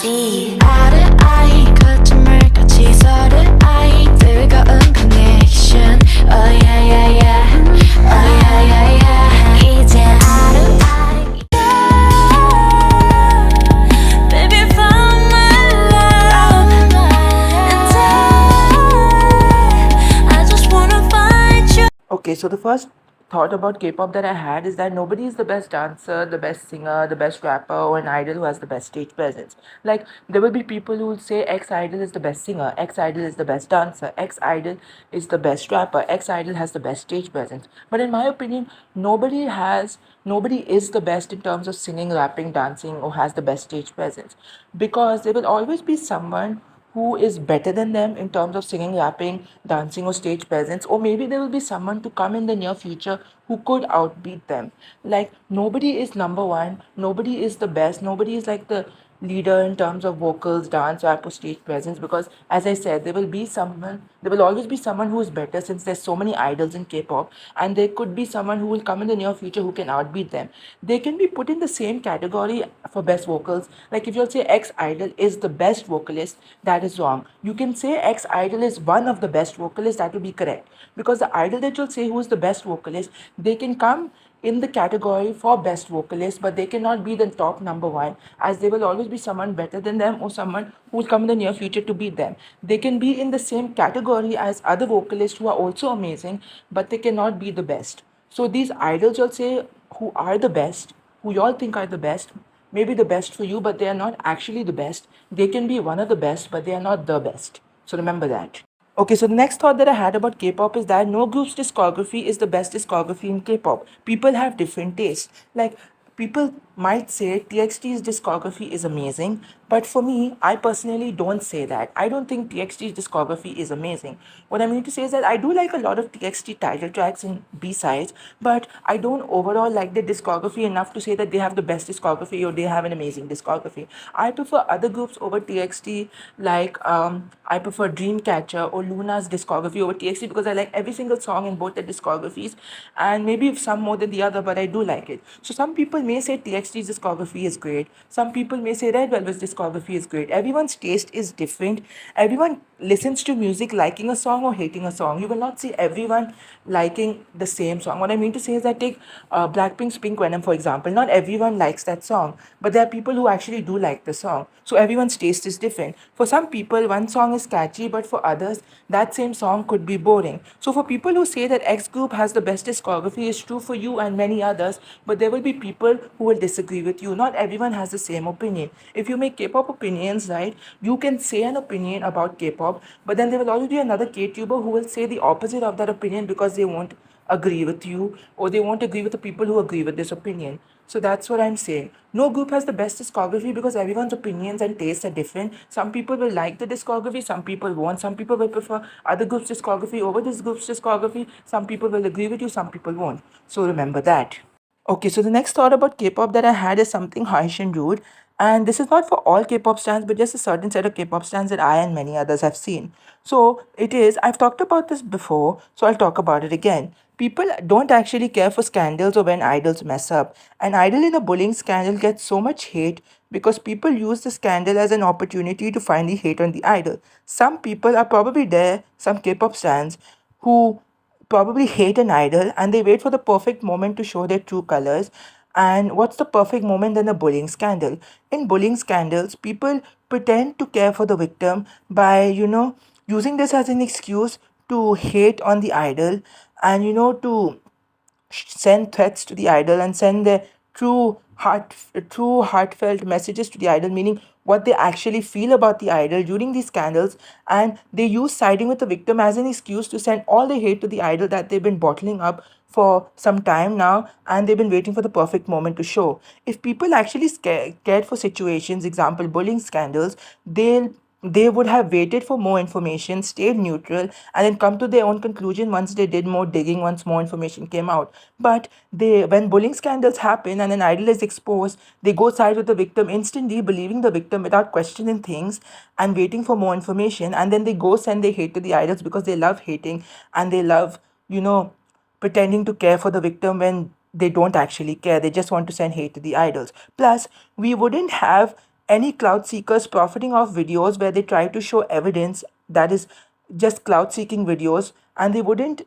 Eye to eye, 거짓말 같이 서로의 eye, 뜨거운 connection. Oh yeah yeah yeah, oh yeah yeah yeah. 이제 eye to eye. Baby found my love, and I just wanna find you. Okay, so the first thought about K-pop that I had is that nobody is the best dancer, the best singer, the best rapper, or an idol who has the best stage presence. Like, there will be people who will say X idol is the best singer, X idol is the best dancer, X idol is the best rapper, X idol has the best stage presence. But in my opinion, nobody is the best in terms of singing, rapping, dancing, or has the best stage presence, because there will always be someone who is better than them in terms of singing, rapping, dancing, or stage presence, or maybe there will be someone to come in the near future who could outbeat them. Like, nobody is number one, nobody is the best, nobody is like the leader in terms of vocals, dance, rap, or stage presence, because as I said, there will always be someone who is better since there's so many idols in K-pop, and there could be someone who will come in the near future who can outbeat them. They can be put in the same category for best vocals. Like, if you'll say X idol is the best vocalist, that is wrong. You can say X idol is one of the best vocalists, that will be correct, because the idol that you'll say who is the best vocalist, they can come in the category for best vocalist, but they cannot be the top number one, as there will always be someone better than them or someone who will come in the near future to beat them. They can be in the same category as other vocalists who are also amazing, but they cannot be the best. So these idols, you'll say, who are the best, who y'all think are the best, may be the best for you, but they are not actually the best. They can be one of the best, but they are not the best. So remember that. Okay, so the next thought that I had about K-pop is that no group's discography is the best discography in K-pop. People have different tastes. Like, people might say TXT's discography is amazing, but for me, I personally don't say that. I don't think TXT's discography is amazing. What I mean to say is that I do like a lot of TXT title tracks and B-sides, but I don't overall like their discography enough to say that they have the best discography or they have an amazing discography. I prefer other groups over TXT, like I prefer Dreamcatcher or Luna's discography over TXT, because I like every single song in both their discographies, and maybe some more than the other, but I do like it. So some people may say TXT's discography is great. Some people may say Red Velvet's discography is great. Everyone's taste is different. Everyone listens to music liking a song or hating a song. You will not see everyone liking the same song. What I mean to say is that take Blackpink's Pink Venom, for example. Not everyone likes that song, but there are people who actually do like the song. So everyone's taste is different. For some people, one song is catchy, but for others, that same song could be boring. So for people who say that X group has the best discography, is true for you and many others, but there will be people who will disagree with you. Not everyone has the same opinion. If you make K-pop opinions, right, you can say an opinion about K-pop, but then there will always be another K-tuber who will say the opposite of that opinion because they won't agree with you, or they won't agree with the people who agree with this opinion. So that's what I'm saying. No group has the best discography because everyone's opinions and tastes are different. Some people will like the discography, some people won't. Some people will prefer other group's discography over this group's discography. Some people will agree with you, some people won't. So remember that. Okay, so the next thought about K-pop that I had is something harsh and rude. And this is not for all K-pop stans, but just a certain set of K-pop stans that I and many others have seen. So it is, I've talked about this before, so I'll talk about it again. People don't actually care for scandals or when idols mess up. An idol in a bullying scandal gets so much hate because people use the scandal as an opportunity to finally hate on the idol. Some people are probably there, some K-pop stans, who probably hate an idol and they wait for the perfect moment to show their true colors. And what's the perfect moment than a bullying scandal? In bullying scandals, people pretend to care for the victim by, using this as an excuse to hate on the idol, and, to send threats to the idol and send their true heartfelt messages to the idol, meaning what they actually feel about the idol during these scandals, and they use siding with the victim as an excuse to send all the hate to the idol that they've been bottling up for some time now, and they've been waiting for the perfect moment to show. If people actually cared for situations, example bullying scandals, they would have waited for more information, stayed neutral, and then come to their own conclusion once they did more digging, once more information came out. But when bullying scandals happen and an idol is exposed, they go side with the victim instantly, believing the victim without questioning things and waiting for more information. And then they go send their hate to the idols because they love hating and they love, pretending to care for the victim when they don't actually care. They just want to send hate to the idols. Plus, we wouldn't have any cloud seekers profiting off videos where they try to show evidence that is just cloud seeking videos, and they wouldn't,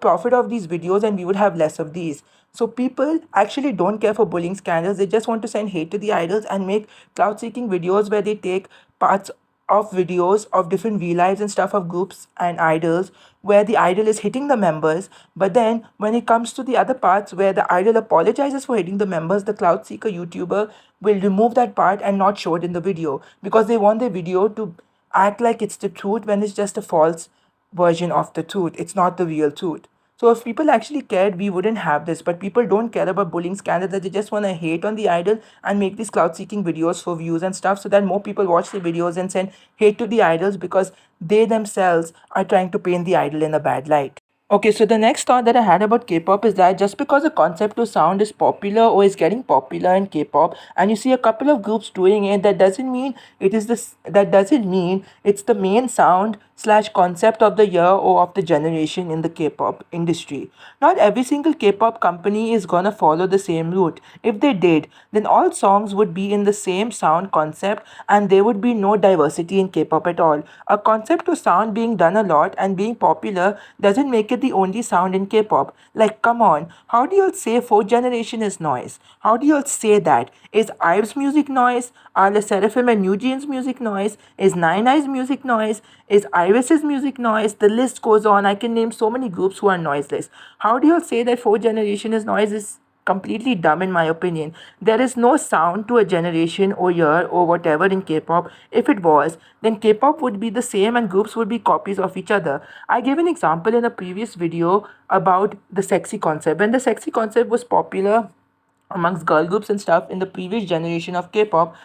profit off these videos, and we would have less of these. So people actually don't care for bullying scandals. They just want to send hate to the idols and make cloud seeking videos where they take parts of videos of different V lives and stuff of groups and idols where the idol is hitting the members. But then when it comes to the other parts where the idol apologizes for hitting the members, the cloud seeker YouTuber will remove that part and not show it in the video, because they want the video to act like it's the truth when it's just a false version of the truth. It's not the real truth. So if people actually cared, we wouldn't have this. But people don't care about bullying scandals. That they just want to hate on the idol and make these cloud seeking videos for views and stuff, so that more people watch the videos and send hate to the idols, because they themselves are trying to paint the idol in a bad light. Okay, so the next thought that I had about K-pop is that just because a concept or sound is popular or is getting popular in K-pop, and you see a couple of groups doing it, that doesn't mean that doesn't mean it's the main sound slash concept of the year or of the generation in the K-pop industry. Not every single K-pop company is gonna follow the same route. If they did, then all songs would be in the same sound concept and there would be no diversity in K-pop at all. A concept or sound being done a lot and being popular doesn't make it the only sound in K-pop. Like, come on, how do you say fourth generation is noise? How do you say that? Is IVE's music noise? Are Le Seraphim and New Jeans music noise? Is Nine Eyes music noise? Is Iris's music noise? The list goes on. I can name so many groups who are noiseless. How do you say that fourth generation is noise? Is completely dumb in my opinion. There is no sound to a generation or year or whatever in K-pop. If it was, then K-pop would be the same and groups would be copies of each other. I gave an example in a previous video about the sexy concept. When the sexy concept was popular amongst girl groups and stuff in the previous generation of K-pop,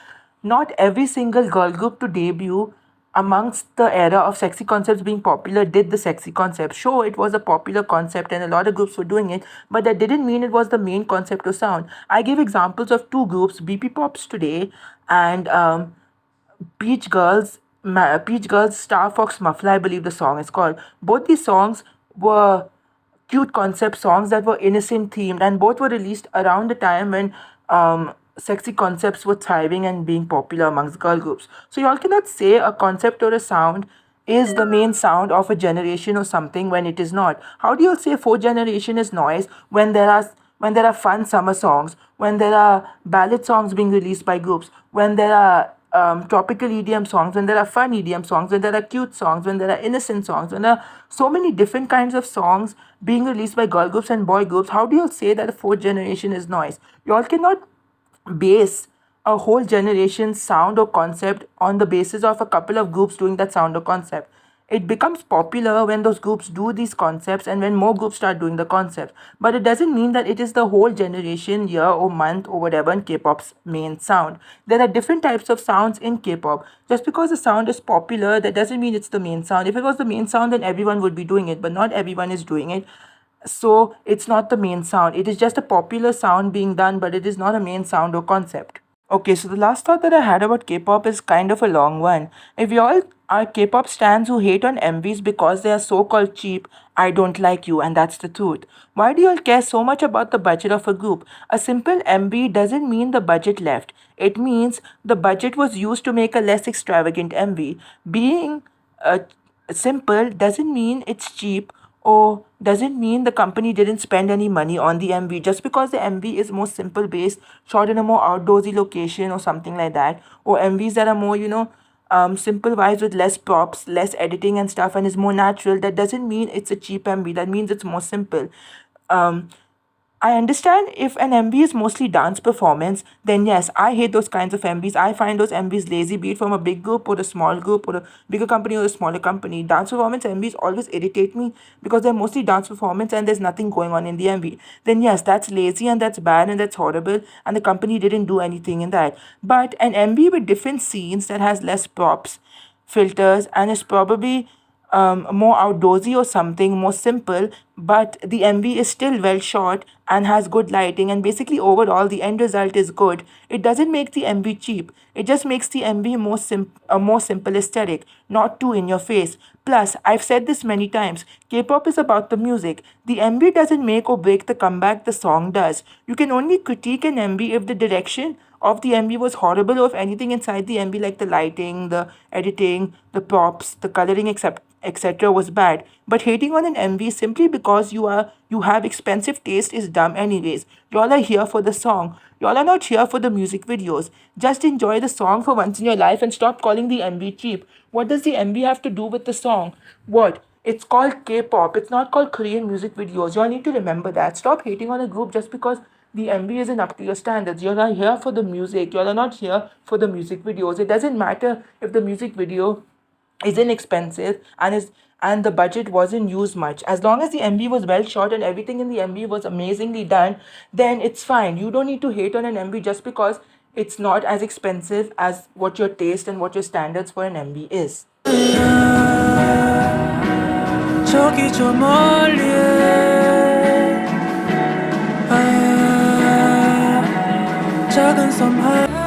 not every single girl group to debut amongst the era of sexy concepts being popular did the sexy concept. Sure, it was a popular concept and a lot of groups were doing it, but that didn't mean it was the main concept or sound. I gave examples of two groups, BP Pops Today and Peach Girls Star Fox Muffler, I believe the song is called. Both these songs were cute concept songs that were innocent themed, and both were released around the time when sexy concepts were thriving and being popular amongst girl groups. So y'all cannot say a concept or a sound is the main sound of a generation or something when it is not. How do you say fourth generation is noise when there are fun summer songs, when there are ballad songs being released by groups, when there are tropical EDM songs, when there are fun EDM songs, when there are cute songs, when there are innocent songs, when there are so many different kinds of songs being released by girl groups and boy groups? How do you say that a fourth generation is noise? You all cannot base a whole generation's sound or concept on the basis of a couple of groups doing that sound or concept. It becomes popular when those groups do these concepts and when more groups start doing the concept. But it doesn't mean that it is the whole generation, year, or month, or whatever in K-pop's main sound. There are different types of sounds in K-pop. Just because a sound is popular, that doesn't mean it's the main sound. If it was the main sound, then everyone would be doing it, but not everyone is doing it. So it's not the main sound. It is just a popular sound being done, but it is not a main sound or concept. Okay, so the last thought that I had about K-pop is kind of a long one. If you all are K-pop stans who hate on MVs because they are so-called cheap, I don't like you, and that's the truth. Why do you all care so much about the budget of a group? A simple MV doesn't mean the budget left. It means the budget was used to make a less extravagant MV. Being simple doesn't mean it's cheap or doesn't mean the company didn't spend any money on the MV. Just because the MV is more simple based, shot in a more outdoorsy location or something like that, or MVs that are more, simple vibes with less props, less editing and stuff, and is more natural, that doesn't mean it's a cheap MV. That means it's more simple. Um, I understand if an MV is mostly dance performance, then yes, I hate those kinds of MVs. I find those MVs lazy, be it from a big group or a small group or a bigger company or a smaller company. Dance performance MVs always irritate me because they're mostly dance performance and there's nothing going on in the MV. Then yes, that's lazy and that's bad and that's horrible and the company didn't do anything in that. But an MV with different scenes that has less props, filters, and is probably more outdoorsy or something, more simple, but the MV is still well shot and has good lighting, and basically overall the end result is good. It doesn't make the MV cheap. It just makes the MV a more simple aesthetic, not too in your face. Plus, I've said this many times, K-pop is about the music. The MV doesn't make or break the comeback, the song does. You can only critique an MV if the direction of the MV was horrible, or if anything inside the MV, like the lighting, the editing, the props, the coloring, etc., was bad. But hating on an MV simply because you have expensive taste is dumb anyways. Y'all are here for the song. Y'all are not here for the music videos. Just enjoy the song for once in your life and stop calling the MV cheap. What does the MV have to do with the song? What? It's called K-pop. It's not called Korean music videos. Y'all need to remember that. Stop hating on a group just because the MV isn't up to your standards. You're not here for the music. You're not here for the music videos. It doesn't matter if the music video is inexpensive and the budget wasn't used much. As long as the MV was well shot and everything in the MV was amazingly done, then it's fine. You don't need to hate on an MV just because it's not as expensive as what your taste and what your standards for an MV is. 저기 저 멀리에 작은 섬